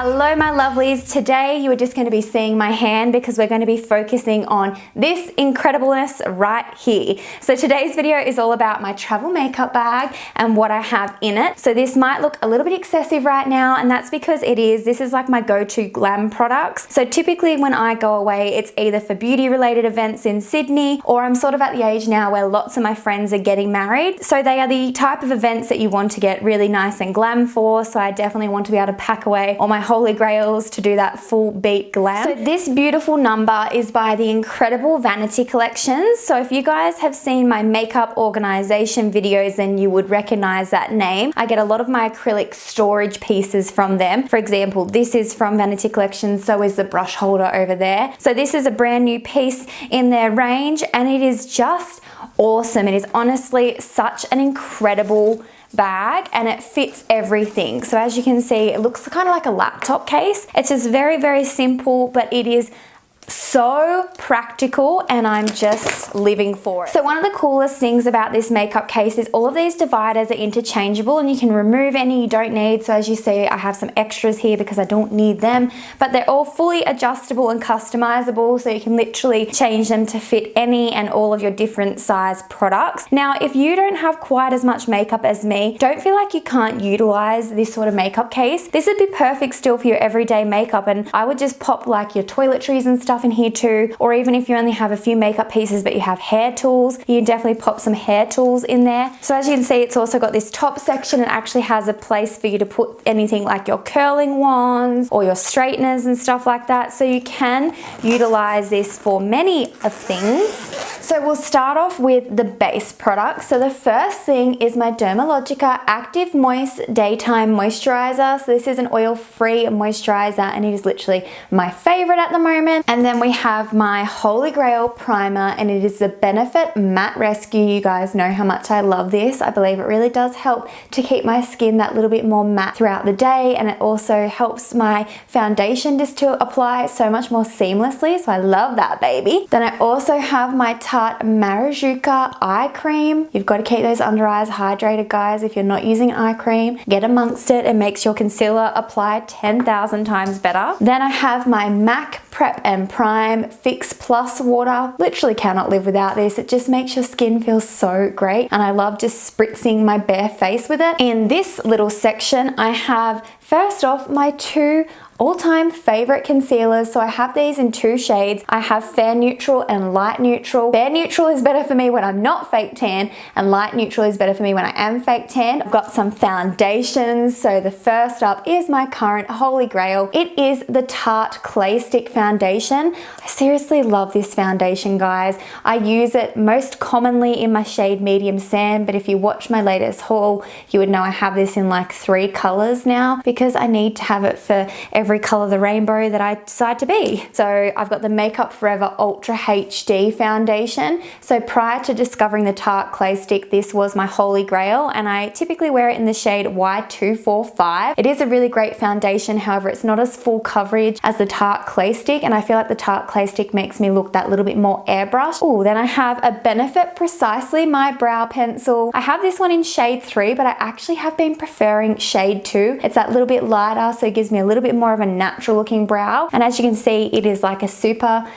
Hello my lovelies, today you are just going to be seeing my hand because we're going to be focusing on this incredibleness right here. So today's video is all about my travel makeup bag and what I have in it. So this might look a little bit excessive right now, and that's because this is like my go-to glam products. So typically when I go away, it's either for beauty related events in Sydney, or I'm sort of at the age now where lots of my friends are getting married. So they are the type of events that you want to get really nice and glam for. So I definitely want to be able to pack away all my holy grails to do that full beat glam. So this beautiful number is by the incredible Vanity Collections. So if you guys have seen my makeup organization videos, then you would recognize that name. I get a lot of my acrylic storage pieces from them. For example, this is from Vanity Collections, so is the brush holder over there. So this is a brand new piece in their range, and it is just awesome. It is honestly such an incredible bag, and it fits everything. So as you can see, it looks kind of like a laptop case. It's just very, very simple, but it is so practical, and I'm just living for it. So one of the coolest things about this makeup case is all of these dividers are interchangeable, and you can remove any you don't need. So as you see, I have some extras here because I don't need them, but they're all fully adjustable and customizable, so you can literally change them to fit any and all of your different size products. Now, if you don't have quite as much makeup as me, don't feel like you can't utilize this sort of makeup case. This would be perfect still for your everyday makeup, and I would just pop like your toiletries and stuff in here too, or even if you only have a few makeup pieces but you have hair tools, you can definitely pop some hair tools in there. So as you can see, it's also got this top section. It actually has a place for you to put anything like your curling wands or your straighteners and stuff like that, so you can utilize this for many of things. So we'll start off with the base products. So the first thing is my Dermalogica Active Moist Daytime Moisturizer. So this is an oil-free moisturizer, and it is literally my favorite at the moment. And then we have my Holy Grail Primer, and it is the Benefit Matte Rescue. You guys know how much I love this. I believe it really does help to keep my skin that little bit more matte throughout the day, and it also helps my foundation just to apply so much more seamlessly. So I love that, baby. Then I also have my Tarte Marajuka Eye Cream. You've got to keep those under eyes hydrated, guys. If you're not using eye cream, get amongst it. It makes your concealer apply 10,000 times better. Then I have my MAC Prep and Prime Fix Plus Water. Literally cannot live without this. It just makes your skin feel so great, and I love just spritzing my bare face with it. In this little section, I have first off my two all-time favorite concealers. So I have these in two shades. I have Fair Neutral and Light Neutral. Fair Neutral is better for me when I'm not fake tan, and Light Neutral is better for me when I am fake tan. I've got some foundations. So the first up is my current Holy Grail. It is the Tarte Clay Stick Foundation. I seriously love this foundation, guys. I use it most commonly in my shade Medium Sand, but if you watch my latest haul, you would know I have this in like 3 colors now, because I need to have it for every color of the rainbow that I decide to be. So I've got the Makeup Forever Ultra HD foundation. So prior to discovering the Tarte Clay Stick, this was my Holy Grail, and I typically wear it in the shade Y245. It is a really great foundation, however, it's not as full coverage as the Tarte Clay Stick, and I feel like the Tarte Clay Stick makes me look that little bit more airbrushed. Oh, then I have a Benefit Precisely My Brow Pencil. I have this one in shade 3, but I actually have been preferring shade 2. It's that little bit lighter, so it gives me a little bit more of a natural looking brow, and as you can see, it is like a super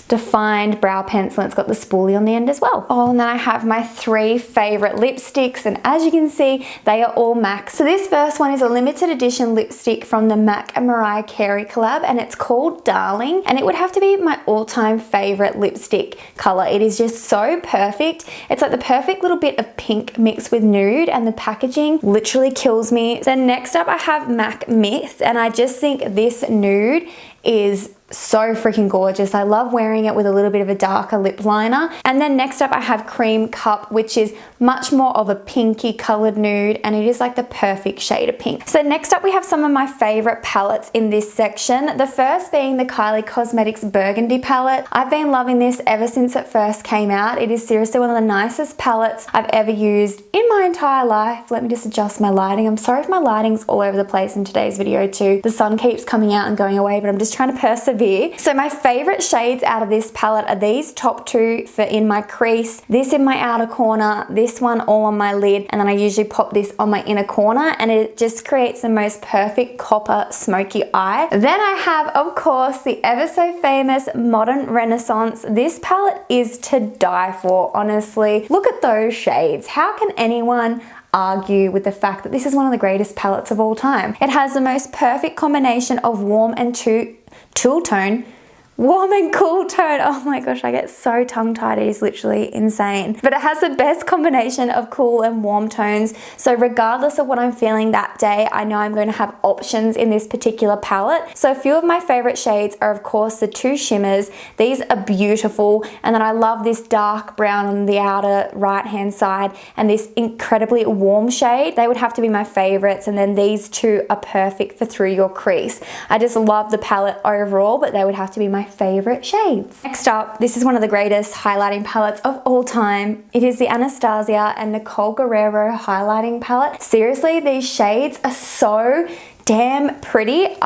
defined brow pencil. It's got the spoolie on the end as well. Oh, and then I have my 3 favorite lipsticks, and as you can see, they are all MAC. So this first one is a limited edition lipstick from the MAC and Mariah Carey collab, and it's called Darling, and it would have to be my all-time favorite lipstick color. It is just so perfect. It's like the perfect little bit of pink mixed with nude, and the packaging literally kills me. So next up I have MAC Myth, and I just think this nude is so freaking gorgeous. I love wearing it with a little bit of a darker lip liner. And then next up I have Cream Cup, which is much more of a pinky colored nude, and it is like the perfect shade of pink. So next up we have some of my favorite palettes in this section. The first being the Kylie Cosmetics Burgundy palette. I've been loving this ever since it first came out. It is seriously one of the nicest palettes I've ever used in my entire life. Let me just adjust my lighting. I'm sorry if my lighting's all over the place in today's video too. The sun keeps coming out and going away, but I'm just trying to persevere severe. So my favorite shades out of this palette are these top two for in my crease, this in my outer corner, this one all on my lid, and then I usually pop this on my inner corner, and it just creates the most perfect copper smoky eye. Then I have, of course, the ever so famous Modern Renaissance. This palette is to die for, honestly. Look at those shades. How can anyone argue with the fact that this is one of the greatest palettes of all time? It has the most perfect combination of warm and cool tone. Warm and cool tone. Oh my gosh, I get so tongue-tied. It is literally insane. But it has the best combination of cool and warm tones. So regardless of what I'm feeling that day, I know I'm going to have options in this particular palette. So a few of my favorite shades are, of course, the two shimmers. These are beautiful. And then I love this dark brown on the outer right-hand side and this incredibly warm shade. They would have to be my favorites. And then these two are perfect for through your crease. I just love the palette overall, but they would have to be my favorite shades. Next up, this is one of the greatest highlighting palettes of all time. It is the Anastasia and Nicole Guerrero highlighting palette. Seriously, these shades are so damn pretty.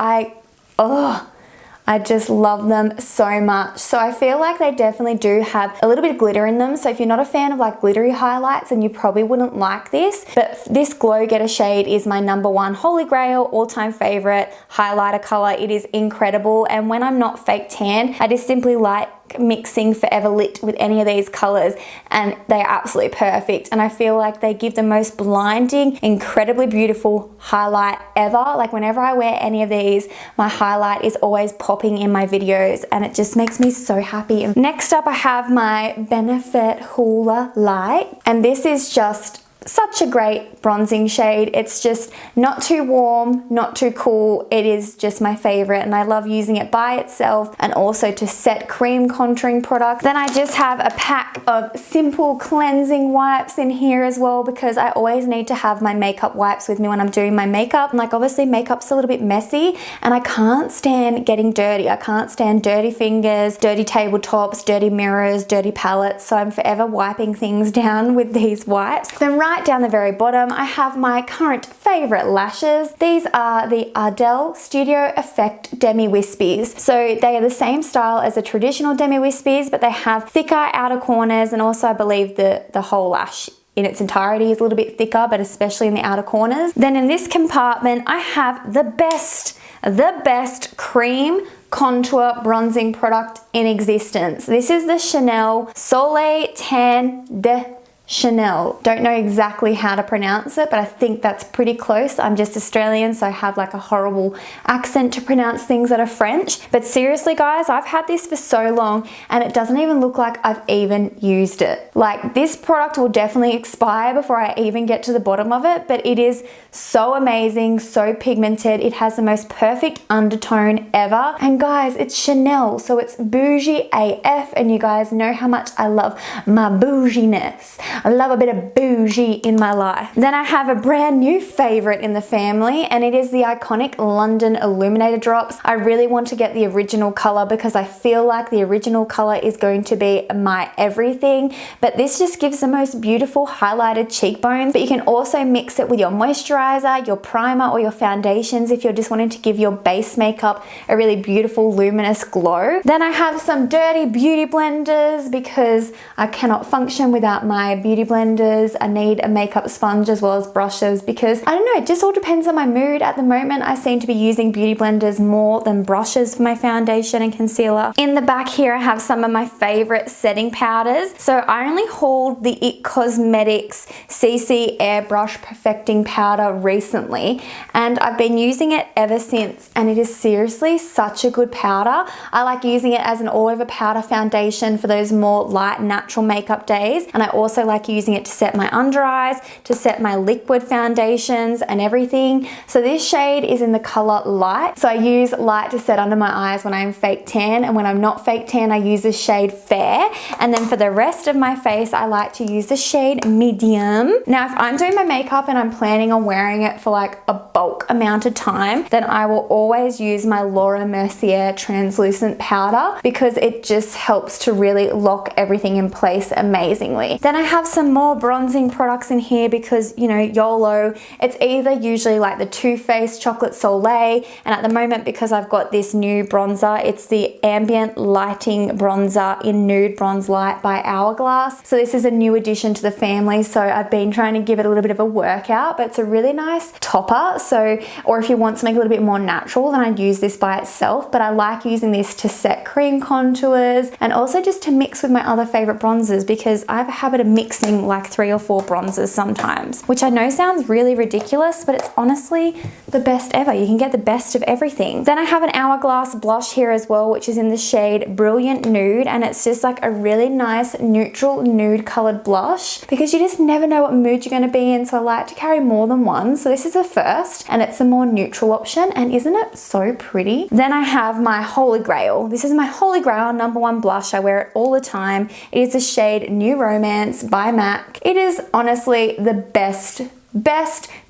I just love them so much. So I feel like they definitely do have a little bit of glitter in them. So if you're not a fan of like glittery highlights, then you probably wouldn't like this. But this Glow Getter shade is my #1 holy grail, all-time favorite highlighter color. It is incredible. And when I'm not fake tan, I just simply like mixing Forever Lit with any of these colors, and they're absolutely perfect. And I feel like they give the most blinding, incredibly beautiful highlight ever. Like whenever I wear any of these, my highlight is always popping in my videos, and it just makes me so happy. Next up, I have my Benefit Hoola Light, and this is just such a great bronzing shade. It's just not too warm, not too cool. It is just my favorite, and I love using it by itself and also to set cream contouring products. Then I just have a pack of simple cleansing wipes in here as well, because I always need to have my makeup wipes with me when I'm doing my makeup. And like obviously makeup's a little bit messy and I can't stand getting dirty. I can't stand dirty fingers, dirty tabletops, dirty mirrors, dirty palettes. So I'm forever wiping things down with these wipes. Then right down the very bottom, I have my current favorite lashes. These are the Ardell Studio Effect Demi Wispies. So they are the same style as the traditional Demi Wispies, but they have thicker outer corners, and also I believe the whole lash in its entirety is a little bit thicker, but especially in the outer corners. Then in this compartment, I have the best cream contour bronzing product in existence. This is the Chanel Soleil Tan de Chanel. Don't know exactly how to pronounce it, but I think that's pretty close. I'm just Australian, so I have like a horrible accent to pronounce things that are French. But seriously guys, I've had this for so long and it doesn't even look like I've even used it. Like this product will definitely expire before I even get to the bottom of it, but it is so amazing, so pigmented. It has the most perfect undertone ever. And guys, it's Chanel, so it's bougie AF, and you guys know how much I love my bouginess. I love a bit of bougie in my life. Then I have a brand new favorite in the family, and it is the iconic London Illuminator Drops. I really want to get the original color because I feel like the original color is going to be my everything, but this just gives the most beautiful highlighted cheekbones. But you can also mix it with your moisturizer, your primer, or your foundations if you're just wanting to give your base makeup a really beautiful luminous glow. Then I have some dirty beauty blenders because I cannot function without my beauty blenders. I need a makeup sponge as well as brushes because I don't know, it just all depends on my mood. At the moment, I seem to be using beauty blenders more than brushes for my foundation and concealer. In the back here, I have some of my favorite setting powders. So I only hauled the IT Cosmetics CC Airbrush Perfecting Powder recently, and I've been using it ever since, and it is seriously such a good powder. I like using it as an all-over powder foundation for those more light natural makeup days, and I also like using it to set my under eyes, to set my liquid foundations and everything. So this shade is in the color Light. So I use Light to set under my eyes when I'm fake tan, and when I'm not fake tan, I use the shade Fair. And then for the rest of my face, I like to use the shade Medium. Now, if I'm doing my makeup and I'm planning on wearing it for like a bulk amount of time, then I will always use my Laura Mercier translucent powder because it just helps to really lock everything in place amazingly. Then I have have some more bronzing products in here because, you know, YOLO. It's either usually like the Too Faced Chocolate Soleil, and at the moment, because I've got this new bronzer, it's the Ambient Lighting Bronzer in Nude Bronze Light by Hourglass. So this is a new addition to the family, so I've been trying to give it a little bit of a workout, but it's a really nice topper. So, or if you want something a little bit more natural, then I'd use this by itself, but I like using this to set cream contours and also just to mix with my other favorite bronzers, because I have a habit of mixing like 3 or 4 bronzers sometimes, which I know sounds really ridiculous, but it's honestly the best ever. You can get the best of everything. Then I have an Hourglass blush here as well, which is in the shade Brilliant Nude, and it's just like a really nice neutral nude colored blush because you just never know what mood you're going to be in, so I like to carry more than one. So this is the first, and it's a more neutral option, and isn't it so pretty? Then I have my Holy Grail. This is my Holy Grail #1 blush. I wear it all the time. It is the shade New Romance by MAC. It is honestly the best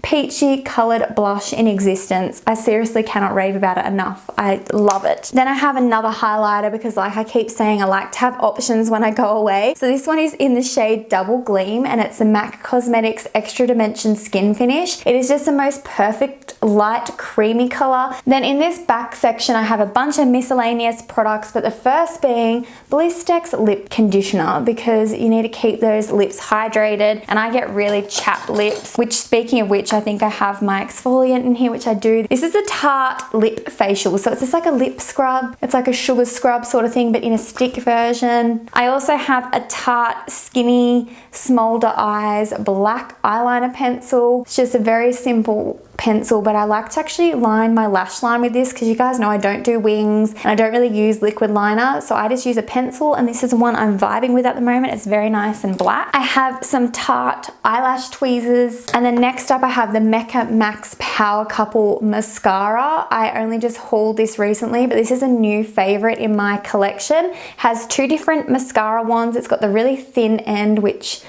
peachy colored blush in existence. I seriously cannot rave about it enough. I love it. Then I have another highlighter because, like I keep saying, I like to have options when I go away. So this one is in the shade Double Gleam, and it's a MAC Cosmetics Extra Dimension Skin Finish. It is just the most perfect light creamy color. Then in this back section I have a bunch of miscellaneous products, but the first being Blistex Lip Conditioner, because you need to keep those lips hydrated, and I get really chapped lips, which, speaking of which, I think I have my exfoliant in here, which I do. This is a Tarte lip facial, so it's just like a lip scrub. It's like a sugar scrub sort of thing, but in a stick version. I also have a Tarte Skinny Smolder Eyes black eyeliner pencil. It's just a very simple pencil, but I like to actually line my lash line with this because you guys know I don't do wings and I don't really use liquid liner, so I just use a pencil, and this is one I'm vibing with at the moment. It's very nice and black. I have some Tarte eyelash tweezers, and then next up I have the Mecca Max Power Couple mascara. I only just hauled this recently, but this is a new favorite in my collection. Has 2 different mascara wands. It's got the really thin end, which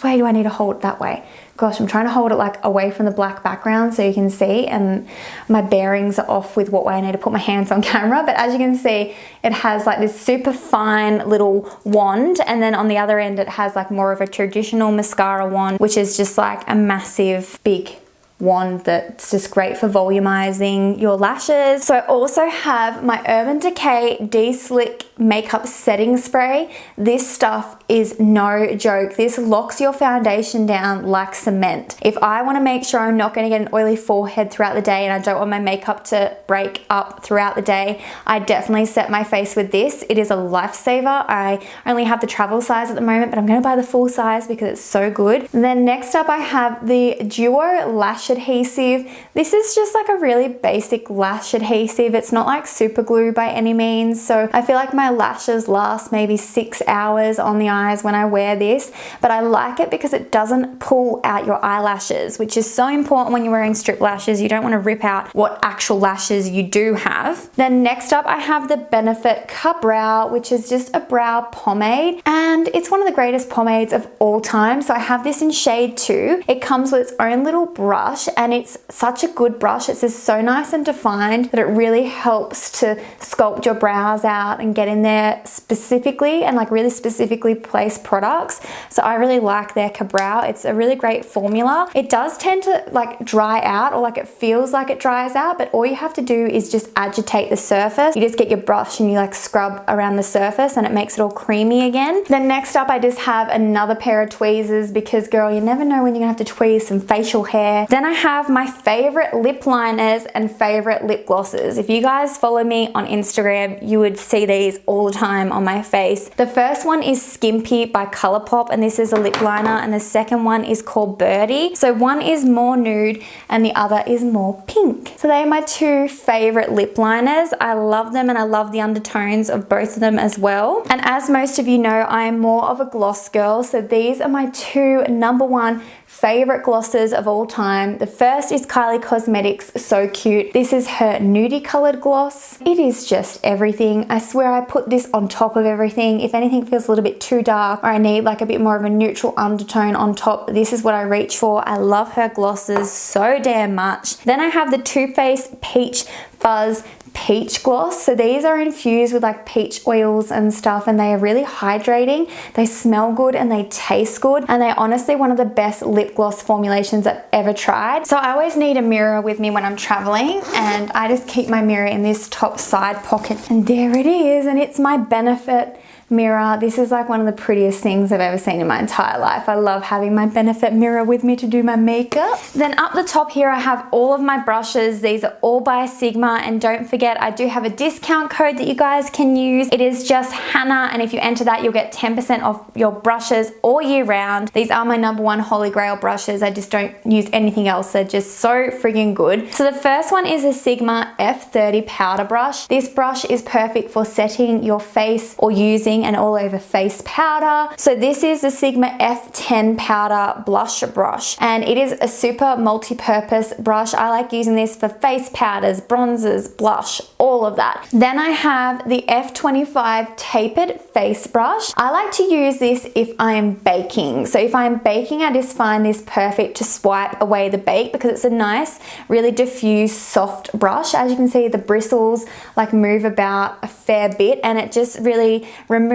way do I need to hold it? That way. Gosh, I'm trying to hold it like away from the black background so you can see, and my bearings are off with what way I need to put my hands on camera. But as you can see, it has like this super fine little wand, and then on the other end it has like more of a traditional mascara wand, which is just like a massive big wand that's just great for volumizing your lashes. So I also have my Urban Decay De-Slick Makeup Setting Spray. This stuff is no joke. This locks your foundation down like cement. If I want to make sure I'm not going to get an oily forehead throughout the day and I don't want my makeup to break up throughout the day, I definitely set my face with this. It is a lifesaver. I only have the travel size at the moment, but I'm going to buy the full size because it's so good. And then next up I have the Duo Lash Adhesive. This is just like a really basic lash adhesive. It's not like super glue by any means, so I feel like my lashes last maybe 6 hours on the eyes when I wear this, but I like it because it doesn't pull out your eyelashes, which is so important when you're wearing strip lashes. You don't want to rip out what actual lashes you do have. Then next up I have the Benefit Cut Brow, which is just a brow pomade, and it's one of the greatest pomades of all time. So I have this in shade 2. It comes with its own little brush, and it's such a good brush. It's just so nice and defined that it really helps to sculpt your brows out and get in there specifically, and like really specifically place products. So I really like their Ka-Brow. It's a really great formula. It does tend to like dry out, or like it feels like it dries out, but all you have to do is just agitate the surface. You just get your brush and you like scrub around the surface and it makes it all creamy again. Then next up I just have another pair of tweezers because, girl, you never know when you're gonna have to tweeze some facial hair. Then I have my favorite lip liners and favorite lip glosses. If you guys follow me on Instagram, you would see these all the time on my face. The first one is Skimpy by Colourpop, and this is a lip liner, and the second one is called Birdie. So one is more nude and the other is more pink. So they are my 2 favorite lip liners. I love them, and I love the undertones of both of them as well. And as most of you know, I am more of a gloss girl, so these are my 2 #1 favorite glosses of all time. The first is Kylie Cosmetics So Cute. This is her nudie colored gloss. It is just everything. I swear I put this on top of everything. If anything feels a little bit too dark or I need like a bit more of a neutral undertone on top, this is what I reach for. I love her glosses so damn much. Then I have the Too Faced Peach Fuzz peach gloss. So these are infused with like peach oils and stuff, and they are really hydrating. They smell good and they taste good, and they're honestly one of the best lip gloss formulations I've ever tried. So I always need a mirror with me when I'm traveling, and I just keep my mirror in this top side pocket, and there it is, and it's my Benefit mirror. This is like one of the prettiest things I've ever seen in my entire life. I love having my Benefit mirror with me to do my makeup. Then up the top here I have all of my brushes. These are all by Sigma, and don't forget I do have a discount code that you guys can use. It is just Hannah, and if you enter that you'll get 10% off your brushes all year round. These are my #1 holy grail brushes. I just don't use anything else. They're just so friggin' good. So the first one is a Sigma F30 powder brush. This brush is perfect for setting your face or using an all over face powder. So this is the Sigma F10 powder blush brush, and it is a super multi-purpose brush. I like using this for face powders, bronzers, blush, all of that. Then I have the F25 tapered face brush. I like to use this if I am baking. So if I am baking, I just find this perfect to swipe away the bake because it's a nice, really diffuse, soft brush. As you can see, the bristles like move about a fair bit, and it just really removes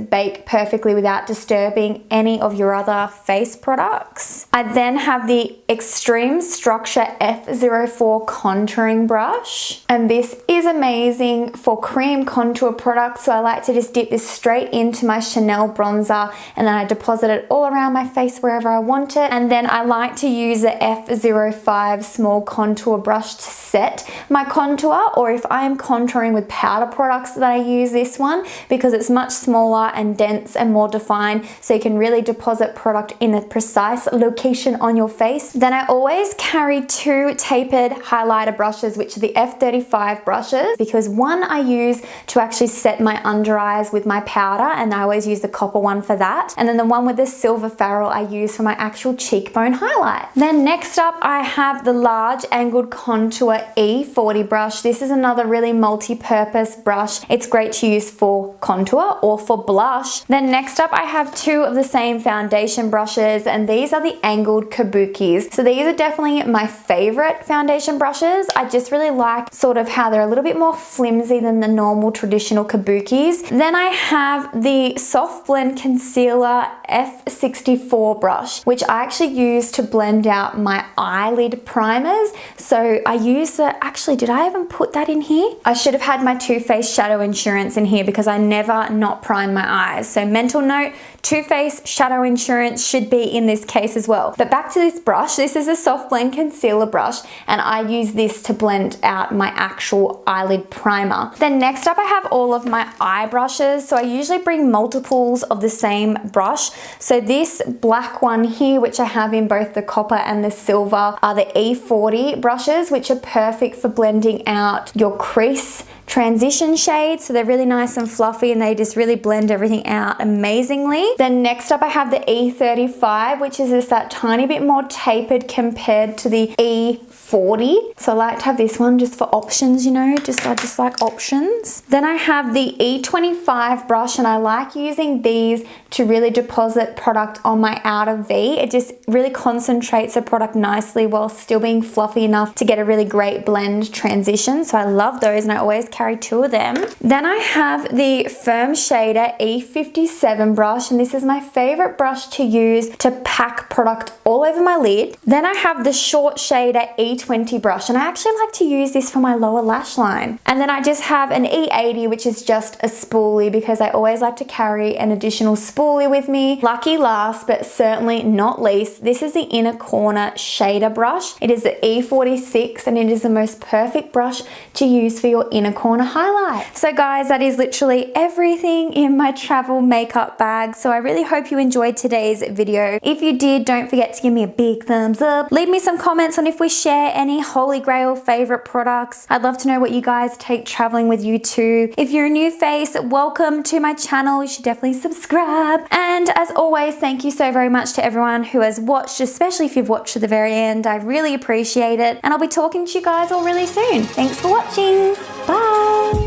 bake perfectly without disturbing any of your other face products. I then have the Extreme Structure F04 contouring brush, and this is amazing for cream contour products. So I like to just dip this straight into my Chanel bronzer, and then I deposit it all around my face wherever I want it. And then I like to use the F05 small contour brush to set my contour, or if I am contouring with powder products, that I use this one because it's much smaller and dense and more defined, so you can really deposit product in a precise location on your face. Then I always carry 2 tapered highlighter brushes, which are the F35 brushes, because one I use to actually set my under eyes with my powder, and I always use the copper one for that, and then the one with the silver ferrule I use for my actual cheekbone highlight. Then next up I have the large angled contour E40 brush. This is another really multi-purpose brush. It's great to use for contour or for blush. Then next up I have 2 of the same foundation brushes, and these are the angled kabukis. So these are definitely my favorite foundation brushes. I just really like sort of how they're a little bit more flimsy than the normal traditional kabukis. Then I have the Soft Blend Concealer F64 brush, which I actually use to blend out my eyelid primers. So I use the, actually did I even put that in here? I should have had my Too Faced Shadow Insurance in here because I never not prime my eyes. So mental note, Too Faced Shadow Insurance should be in this case as well. But back to this brush. This is a Soft Blend Concealer brush, and I use this to blend out my actual eyelid primer. Then next up I have all of my eye brushes. So I usually bring multiples of the same brush. So this black one here, which I have in both the copper and the silver, are the E40 brushes, which are perfect for blending out your crease transition shades. So they're really nice and fluffy, and they just really blend everything out amazingly. Then next up I have the E35, which is just that tiny bit more tapered compared to the E40. So I like to have this one just for options, you know, I just like options. Then I have the E25 brush, and I like using these to really deposit product on my outer V. It just really concentrates the product nicely while still being fluffy enough to get a really great blend transition. So I love those, and I always carry 2 of them. Then I have the Firm Shader E57 brush, and this is my favorite brush to use to pack product all over my lid. Then I have the Short Shader E20 brush, and I actually like to use this for my lower lash line. And then I just have an E80, which is just a spoolie because I always like to carry an additional spoolie with me. Lucky last, but certainly not least, this is the Inner Corner Shader brush. It is the E46, and it is the most perfect brush to use for your inner corner highlight. So guys, that is literally everything in my travel makeup bag. So I really hope you enjoyed today's video. If you did, don't forget to give me a big thumbs up. Leave me some comments on if we share any holy grail favorite products. I'd love to know what you guys take traveling with you too. If you're a new face, welcome to my channel. You should definitely subscribe. And as always, thank you so very much to everyone who has watched, especially if you've watched to the very end. I really appreciate it. And I'll be talking to you guys all really soon. Thanks for watching. Bye.